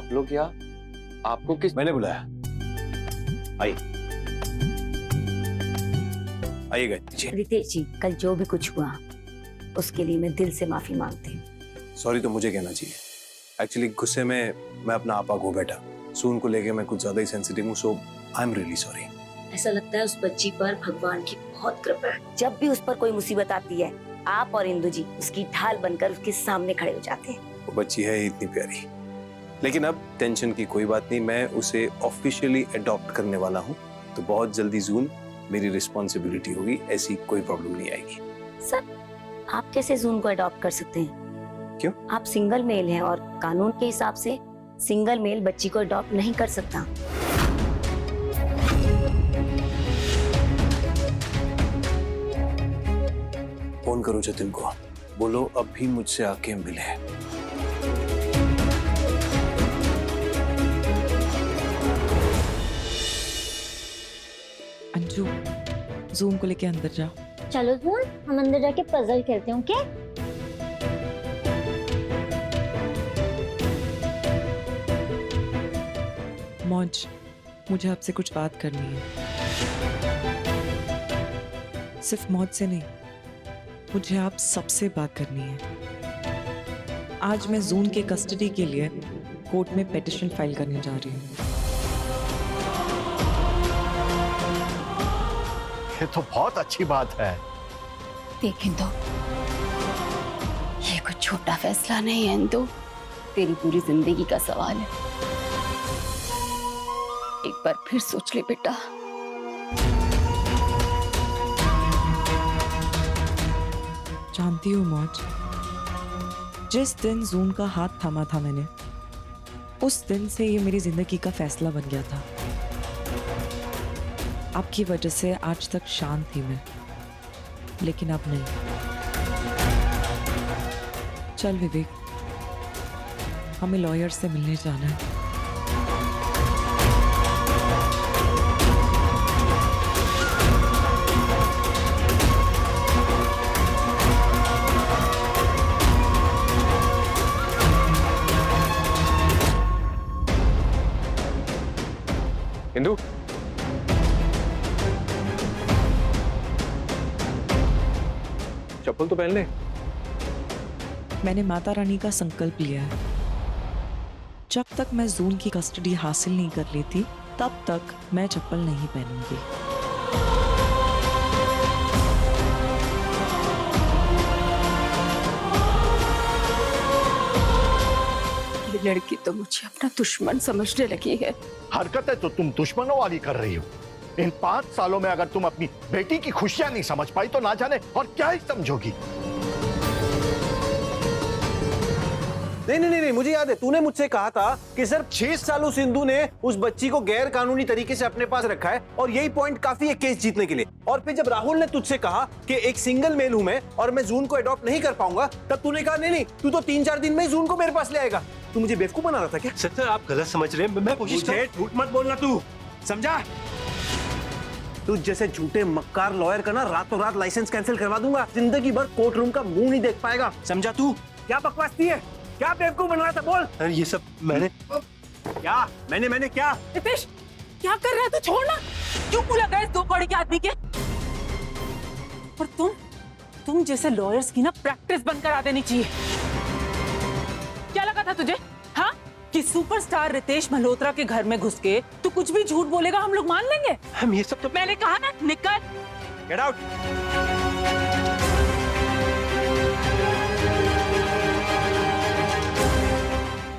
आप लोग यहाँ, आपको किस? मैंने बुलाया। आइए आइएगा जी। रितेश जी, कल जो भी कुछ हुआ उसके लिए मैं दिल से माफी मांगती हूँ। सॉरी तो मुझे कहना चाहिए, एक्चुअली गुस्से में मैं अपना आपा खो बैठा। सून को लेके मैं कुछ ज्यादा ही सेंसिटिव हूँ, सो आई एम रियली सॉरी। ऐसा लगता है उस बच्ची पर भगवान की बहुत कृपा है। जब भी उस पर कोई मुसीबत आती है, आप और इंदु जी उसकी ढाल बनकर उसके सामने खड़े हो जाते हैं। वो बच्ची है ही इतनी प्यारी, लेकिन अब टेंशन की कोई बात नहीं, मैं उसे ऑफिशियली अडॉप्ट करने वाला हूँ, तो बहुत जल्दी जून मेरी रिस्पॉन्सिबिलिटी होगी, ऐसी कोई प्रॉब्लम नहीं आएगी। सर, आप कैसे जून को अडॉप्ट कर सकते हैं? क्यों? आप सिंगल मेल हैं और कानून के हिसाब से सिंगल मेल बच्ची को अडॉप्ट नहीं कर सकता। फोन करो जतिन को, बोलो अब भी मुझसे आके मिले। अंजू, जून को लेके अंदर जाओ। चलो जून, हम अंदर जाके पजल खेलते हैं, ओके? मौज, मुझे आपसे कुछ बात करनी है। सिर्फ मौज से नहीं, मुझे आप सबसे बात करनी है। आज मैं जून के कस्टडी के लिए कोर्ट में पिटीशन फाइल करने जा रही हूँ। ये तो बहुत अच्छी बात है। लेकिन तो ये कुछ छोटा फैसला नहीं है इंदु, तेरी पूरी जिंदगी का सवाल है। एक बार फिर सोच ले बेटा। जानती हूँ मौज, जिस दिन जून का हाथ थामा था मैंने, उस दिन से ये मेरी जिंदगी का फैसला बन गया था। आपकी वजह से आज तक शांत थी मैं, लेकिन अब नहीं। चल विवेक, हमें लॉयर से मिलने जाना है। इंदु, चप्पल तो पहन ले। मैंने माता रानी का संकल्प लिया है, जब तक मैं जून की कस्टडी हासिल नहीं कर लेती तब तक मैं चप्पल नहीं पहनूंगी। ये लड़की तो मुझे अपना दुश्मन समझने लगी है। हरकतें तो तुम दुश्मनों वाली कर रही हो। इन 5 सालों में अगर तुम अपनी बेटी की खुशियां नहीं समझ पाई तो ना जाने और क्या ही समझोगी। नहीं, मुझे याद है, तूने मुझसे कहा था कि सिर्फ 6 सालों सिंधु ने उस बच्ची को गैर कानूनी तरीके से अपने पास रखा है और यही पॉइंट काफी है केस जीतने के लिए। और फिर जब राहुल ने तुझसे कहा कि एक सिंगल मेल हूं मैं और मैं जून को अडॉप्ट नहीं कर पाऊंगा, तब तूने कहा नहीं, तू तो 3-4 दिन में ही जून को मेरे पास ले आएगा। तू मुझे बेवकूफ बना रहा था क्या? सर आप गलत समझ रहे हैं। मैं कोशिश कर। झूठ मत बोलना, तू समझा? तू जैसे झूठे मक्कार लॉयर का ना रातों रात लाइसेंस कैंसिल करवा दूंगा, जिंदगी भर कोर्ट रूम का मुंह नहीं देख पाएगा, समझा? तू क्या बकवास थी है? क्या बेवकूफ बन रहा था? बोल। सर ये सब मैंने क्या मैंने क्या? रितेश, क्या कर रहा है तू? छोड़ना। क्यों बुला गया इस 2 कौड़ी के आदमी के? और तुम जैसे लॉयर्स की ना प्रैक्टिस बंद करा देनी चाहिए। क्या लगा था तुझे, हाँ, कि सुपरस्टार रितेश मल्होत्रा के घर में घुस के तू कुछ भी झूठ बोलेगा हम लोग मान लेंगे? हम ये सब तो मैंने कहा ना, निकल। Get out.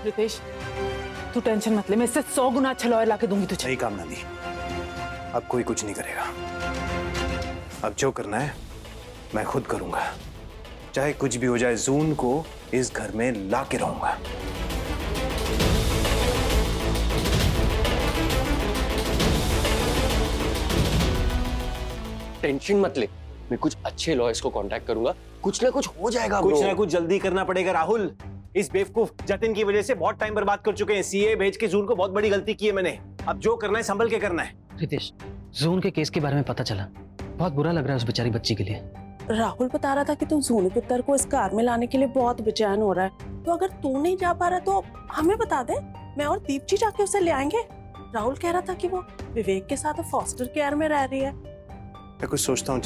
रितेश, तू टेंशन मत ले, मैं इससे 100 गुना अच्छा लॉयर लाके दूंगी तुझे। सही काम ना दी, अब कोई कुछ नहीं करेगा। अब जो करना है मैं खुद करूंगा, चाहे कुछ भी हो जाए। जून को इस घर में ला के रहूंगा। टेंशन मत ले, मैं कुछ अच्छे लॉयर्स को कांटेक्ट करूंगा, कुछ ना कुछ हो जाएगा। कुछ ना कुछ जल्दी करना पड़ेगा राहुल। इस बेवकूफ जतिन की वजह से बहुत टाइम बर्बाद कर चुके हैं। सीए भेज के जून को बहुत बड़ी गलती की है मैंने। अब जो करना है संभल के करना है। रितेश, जून के केस के बारे में पता चला, बहुत बुरा लग रहा है उस बेचारी बच्ची के लिए। राहुल बता रहा था कि तू जून पुत्र को इस कार में लाने के लिए बहुत बेचैन हो रहा है, तो अगर तू नहीं जा पा रहा तो हमें बता दे, मैं और दीप जी जाके उसे ले आएंगे। राहुल कह रहा था कि वो विवेक के साथ फॉस्टर केयर में रह रही है। मैं कुछ सोचता हूँ।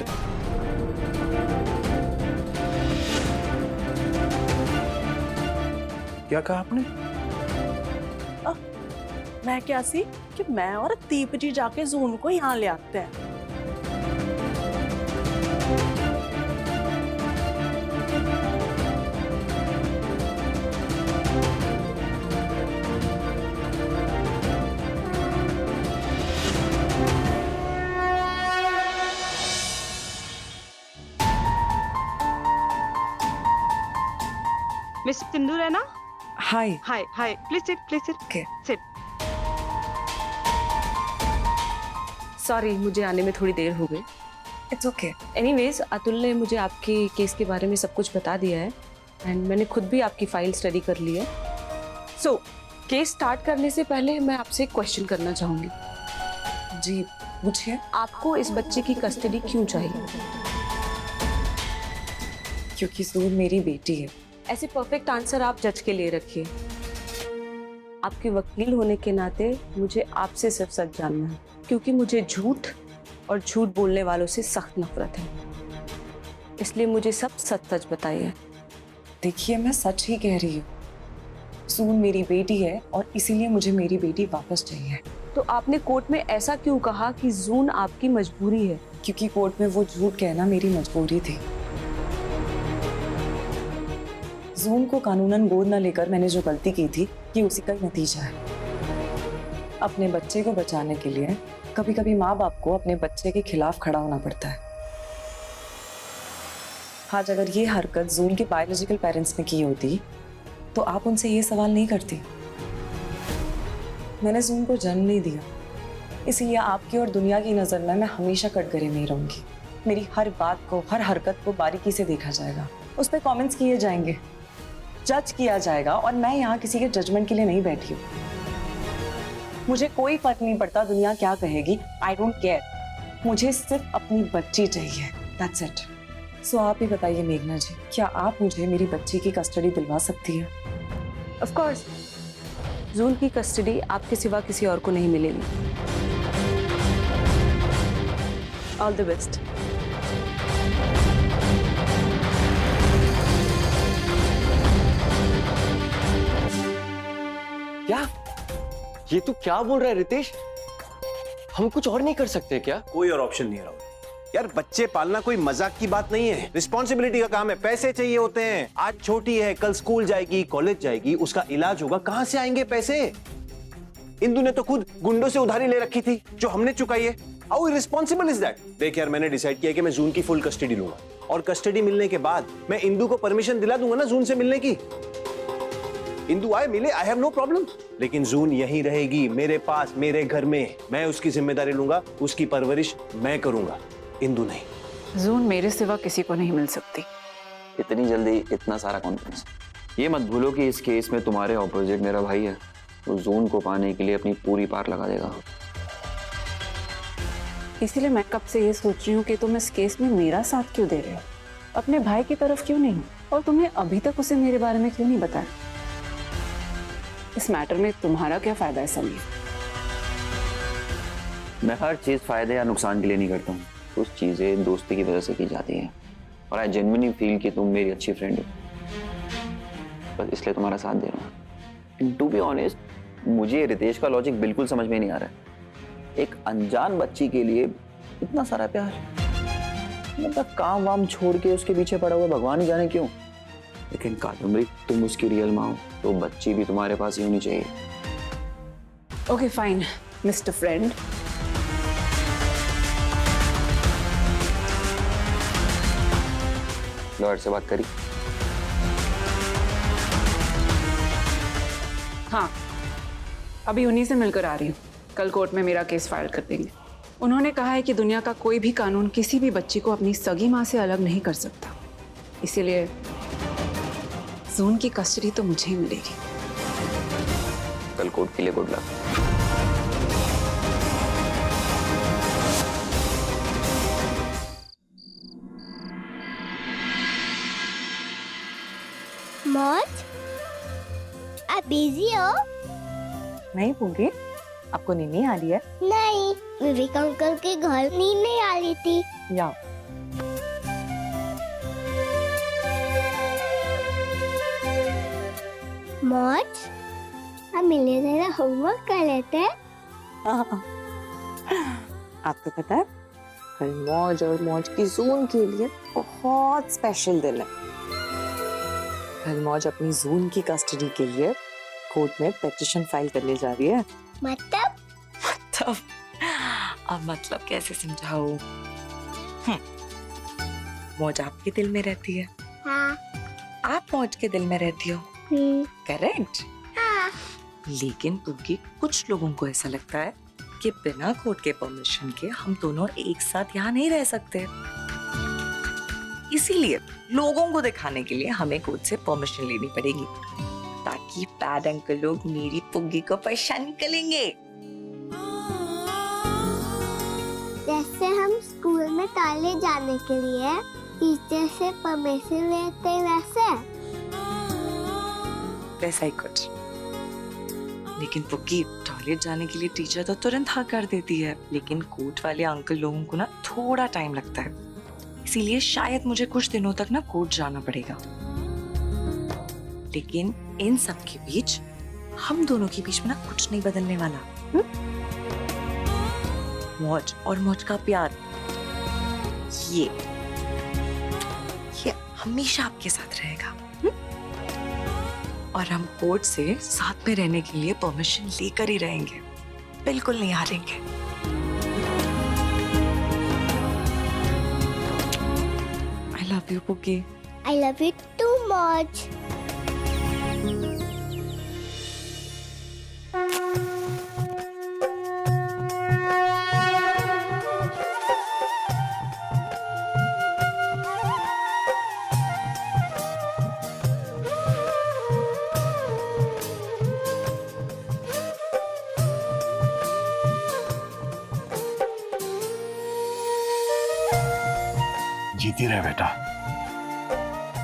क्या कहा आपने? मैं क्या सी कि मैं और दीप जी जाके जून को यहाँ ले आते हैं। मिस सिंदूर है ना? Hi. Hi hi, please sit Okay. Sit. Sorry, मुझे आने में थोड़ी देर हो गई। It's okay. एनीवेज, अतुल ने मुझे आपके केस के बारे में सब कुछ बता दिया है एंड मैंने खुद भी आपकी फाइल स्टडी कर ली है। सो केस स्टार्ट करने से पहले मैं आपसे एक क्वेश्चन करना चाहूंगी। जी पूछिए। आपको इस बच्चे की कस्टडी क्यों चाहिए? क्योंकि जून मेरी बेटी है। ऐसे परफेक्ट आंसर आप जज के लिए रखिए। आपके वकील होने के नाते मुझे आपसे सिर्फ सच जानना है, क्योंकि मुझे झूठ और झूठ बोलने वालों से सख्त नफरत है। इसलिए मुझे सब सच सच बताइए। देखिए मैं सच ही कह रही हूँ। जून मेरी बेटी है और इसीलिए मुझे मेरी बेटी वापस चाहिए। तो आपने कोर्ट में ऐसा क्यों कहा कि जून आपकी मजबूरी है? क्योंकि कोर्ट में वो झूठ कहना मेरी मजबूरी थी। जून को कानूनन गोद न लेकर मैंने जो गलती की थी ये उसी का ही नतीजा है। अपने बच्चे को बचाने के लिए कभी कभी माँ बाप को अपने बच्चे के खिलाफ खड़ा होना पड़ता है। आज अगर ये हरकत जून के बायोलॉजिकल पेरेंट्स ने की होती तो आप उनसे ये सवाल नहीं करती। मैंने जून को जन्म नहीं दिया, इसीलिए आपकी और दुनिया की नज़र में मैं हमेशा कटघरे में ही रहूंगी। मेरी हर बात को, हर हरकत को बारीकी से देखा जाएगा, उस पर कमेंट्स किए जाएंगे, जज किया जाएगा और मैं यहाँ किसी के जजमेंट के लिए नहीं बैठी हूँ। मुझे कोई फर्क नहीं पड़ता दुनिया क्या कहेगी। I don't care. मुझे सिर्फ अपनी बच्ची चाहिए। That's it. सो आप ही बताइए मेघना जी, क्या आप मुझे मेरी बच्ची की कस्टडी दिलवा सकती है? ऑफ कोर्स, जून की कस्टडी आपके सिवा किसी और को नहीं मिलेगी। All the best. क्या? ये तू क्या बोल रहा है रितेश? हम कुछ और नहीं कर सकते क्या? कोई और ऑप्शन नहीं है राहुल। यार बच्चे पालना कोई मजाक की बात नहीं है, रिस्पॉन्सिबिलिटी का काम है। पैसे चाहिए होते हैं। आज छोटी है, कल स्कूल जाएगी, कॉलेज जाएगी, उसका इलाज होगा, कहां से आएंगे पैसे? इंदु ने तो खुद गुंडों से उधारी ले रखी थी जो हमने चुकाई है। How irresponsible is that? देख यार, मैंने डिसाइड किया कि मैं जून की फुल कस्टडी लूंगा और कस्टडी मिलने के बाद मैं इंदु को परमिशन दिला दूंगा ना जून से मिलने की। इंदु आए मिले, आई हैव नो प्रॉब्लम, लेकिन जून यहीं रहेगी मेरे पास, मेरे घर में। मैं उसकी जिम्मेदारी लूंगा, उसकी परवरिश मैं करूंगा, इंदु नहीं। जून मेरे सिवा किसी को नहीं मिल सकती। इतनी जल्दी इतना सारा कॉन्फिडेंस? ये मत भूलो कि इस केस में तुम्हारे ऑपोजिट मेरा भाई है। वो जून को पाने के लिए अपनी पूरी पार लगा देगा। इसीलिए मैं कब से ये सोच रही हूँ कि तुम इस केस में मेरा साथ क्यों दे रहे हो, अपने भाई की तरफ क्यों नहीं, और तुमने अभी तक उसे मेरे बारे में क्यों नहीं बताया। इस मैटर में तुम्हारा क्या फायदा है समीर? मैं हर चीज फायदे या नुकसान के लिए नहीं करता हूँ। कुछ चीजें दोस्ती की वजह से की जाती हैं और आई जेन्युइनली फील कि तुम मेरी अच्छी फ्रेंड हो, बस इसलिए तुम्हारा साथ दे रहा हूँ। टू बी ऑनेस्ट, मुझे रितेश का लॉजिक बिल्कुल समझ में नहीं आ रहा है। एक अनजान बच्ची के लिए इतना सारा प्यार, मतलब काम वाम छोड़ के उसके पीछे पड़ा हुआ, भगवान ही जाने क्यों। लेकिन कादम्बरी, तुम उसकी रियल माँ हो तो बच्ची भी तुम्हारे पास ही होनी चाहिए। Okay fine mister friend. Lawyer से बात करी? हाँ, अभी उन्हीं से मिलकर आ रही हूँ। कल कोर्ट में मेरा केस फाइल कर देंगे। उन्होंने कहा है कि दुनिया का कोई भी कानून किसी भी बच्ची को अपनी सगी माँ से अलग नहीं कर सकता, इसीलिए जून की कस्टडी तो मुझे ही मिलेगी। कल कोर्ट के लिए गुड लक। मौज, आप बिजी हो? नहीं पूरी, आपको नींद नहीं आ रही है? नहीं, विवेक अंकल के घर नींद नहीं आ रही थी। या मौज, हम मिलने जरा होमवर्क कर लेते हैं। आपको पता है कल मौज और मौज की जून के लिए बहुत स्पेशल दिन है। कल मौज अपनी जून की कस्टडी के लिए कोर्ट में पिटीशन फाइल करने जा रही है। मतलब अब मतलब कैसे समझाऊं? मौज आपके दिल में रहती है, हाँ। आप मौज के दिल में रहती हो, करेक्ट? हाँ। लेकिन क्योंकि कुछ लोगों को ऐसा लगता है कि बिना कोर्ट के परमिशन के हम दोनों एक साथ यहाँ नहीं रह सकते, इसीलिए लोगों को दिखाने के लिए हमें कोर्ट से परमिशन लेनी पड़ेगी, ताकि बैड अंकल लोग मेरी पुग्गी को परेशान करेंगे। जैसे हम स्कूल में टॉयलेट जाने के लिए टीचर से परमिशन लेते हैं, वैसा ही कुछ। लेकिन पुग्गी, टॉयलेट जाने के लिए टीचर तो तुरंत हाँ कर देती है, लेकिन कोर्ट वाले अंकल लोगों को ना थोड़ा टाइम लगता है, इसीलिए शायद मुझे कुछ दिनों तक ना कोर्ट जाना पड़ेगा। लेकिन इन सब के बीच हम दोनों के बीच में ना कुछ नहीं बदलने वाला। मौज और मौज का प्यार, ये हमेशा आपके साथ रहेगा। और हम कोर्ट से साथ में रहने के लिए परमिशन लेकर ही रहेंगे, बिल्कुल नहीं हारेंगे। I love you, पुग्गी। I love you too much. जीती रहे बेटा,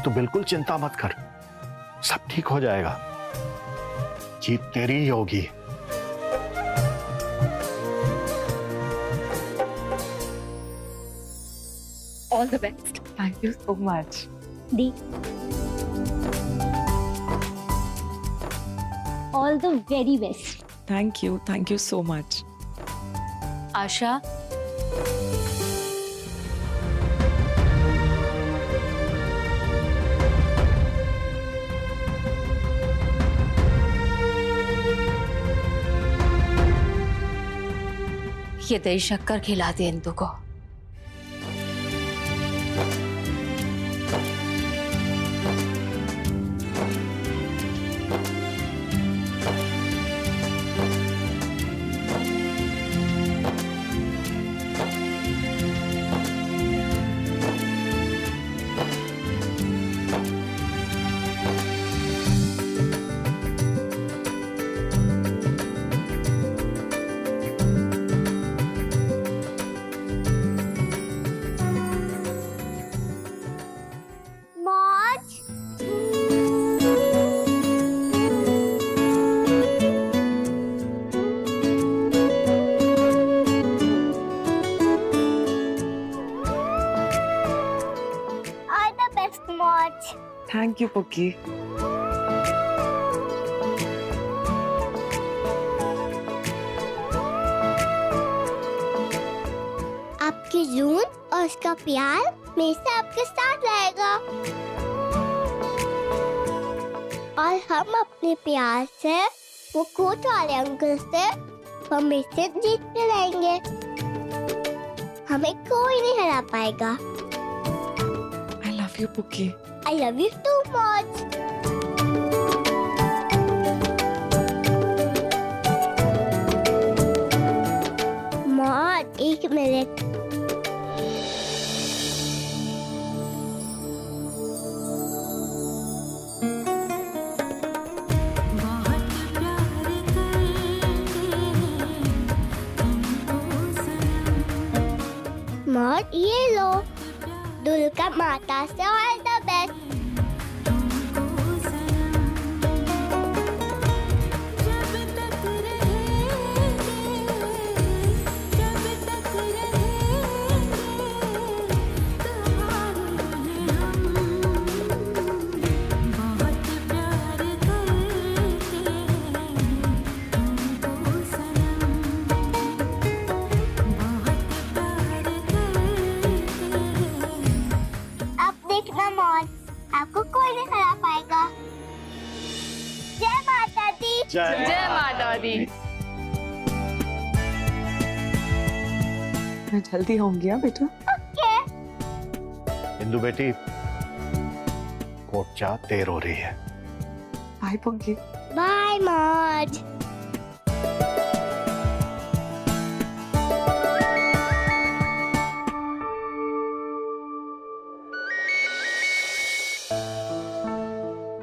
तू बिल्कुल चिंता मत कर, सब ठीक हो जाएगा, जीत तेरी ही होगी। All the best. Thank you so much. दी all the very best. Thank you so much. Asha, ये दही शक्कर खिला दे इंदु को। Thank you Puggi. आपकी जून और उसका प्यार हमेशा आपके साथ रहेगा, और हम अपने प्यार से वो कोर्ट वाले अंकल से परमिशन जीतते रहेंगे। हमें कोई नहीं हरा पाएगा। I love you, पुग्गी। I love you too much. मौज, एक मिनट। मौज, ये लो, दुल्का माता से ऑल द बेस्ट। जय माता दी। मैं जल्दी आऊंगी बेटा। इंदु बेटी, कोर्ट जा, देर हो रही है। बाय पंकी। बाय मौज।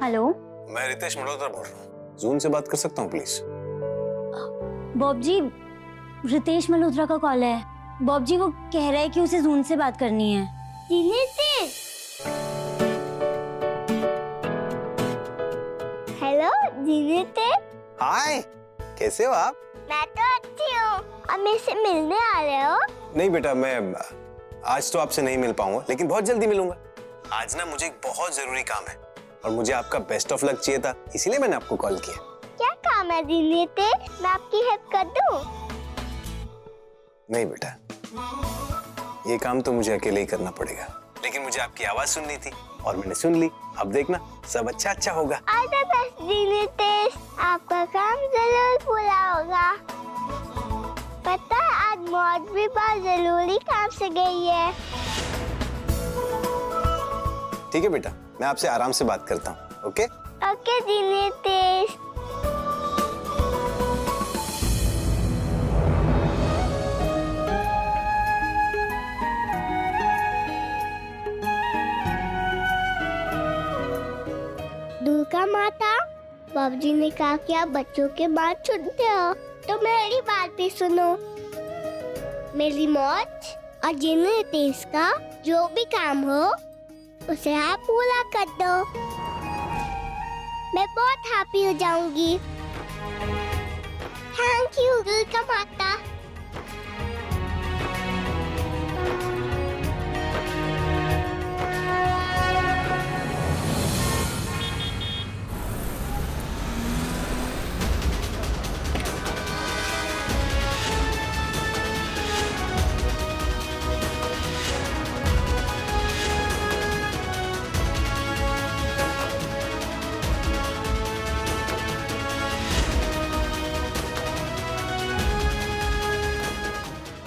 हेलो, मैं रितेश मल्होत्रा बोल रहा हूँ। जून से बात कर सकता हूँ प्लीज? बॉब जी, रितेश मल्होत्रा का कॉल है। बॉब जी वो कह रहा है कि उसे जून से बात करनी है। हेलो जीनीते। हाय, कैसे हो आप? मैं तो अच्छी हूँ। अब मेरे से मिलने आ रहे हो? नहीं बेटा, मैं आज तो आपसे नहीं मिल पाऊंगा, लेकिन बहुत जल्दी मिलूंगा। आज ना मुझे एक बहुत जरूरी काम है और मुझे आपका बेस्ट ऑफ लक चाहिए था, इसीलिए मैंने आपको कॉल किया। क्या काम है जीनीते? मैं आपकी हेल्प कर दूँ? नहीं बेटा, ये काम तो मुझे अकेले ही करना पड़ेगा, लेकिन मुझे आपकी आवाज सुननी थी और मैंने सुन ली। अब देखना सब अच्छा होगा। ऑल द बेस्ट जीनीते, आपका काम जरूर पूरा होगा। पता है आज मौज भी बहुत जरूरी काम से गई है। ठीक है बेटा, मैं आपसे आराम से बात करता हूँ। Okay okay जीनीते। दुर्गा माता, बाबूजी ने कहा कि आप बच्चों के बात सुनते हो, तो मेरी बात भी सुनो। मेरी मौज और जीनीतेश का जो भी काम हो उसे आप पूरा कर दो। मैं बहुत हैप्पी हो जाऊंगी। थैंक यू दुर्गा माता।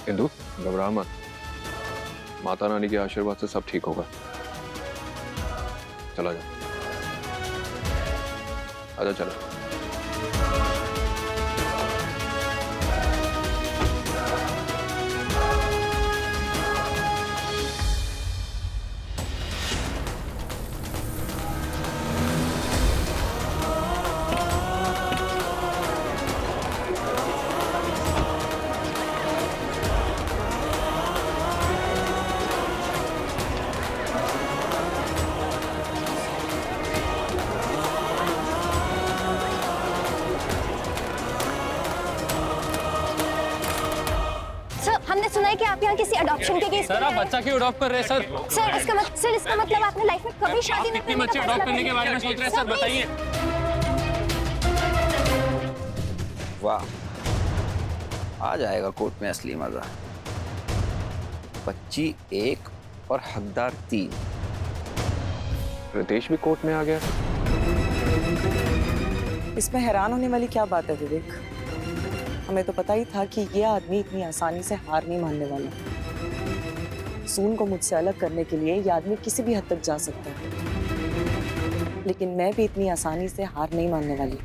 इंदु, घबरा मत। माता रानी के आशीर्वाद से सब ठीक होगा। चला जा, आजा चला। हमने सुना है कि आप यहाँ किसी अडॉप्शन के केस सर, आप बच्चा क्यों अडॉप्ट कर रहे हैं सर? सर इसका मतलब आपने लाइफ में कभी शादी नहीं कितनी बच्चे अडॉप्ट करने के बारे में सोच रहे हैं सर, बताइए। वाह, आ जाएगा कोर्ट में असली मजा। बच्ची 1 और हकदार 3। रितेश भी कोर्ट में आ गया। इसमें हैरान होने वाली क्या बात है विवेक? हमें तो पता ही था कि ये आदमी इतनी आसानी से हार नहीं मानने वाला। सून को मुझसे अलग करने के लिए ये आदमी किसी भी हद तक जा सकता है, लेकिन मैं भी इतनी आसानी से हार नहीं मानने वाली।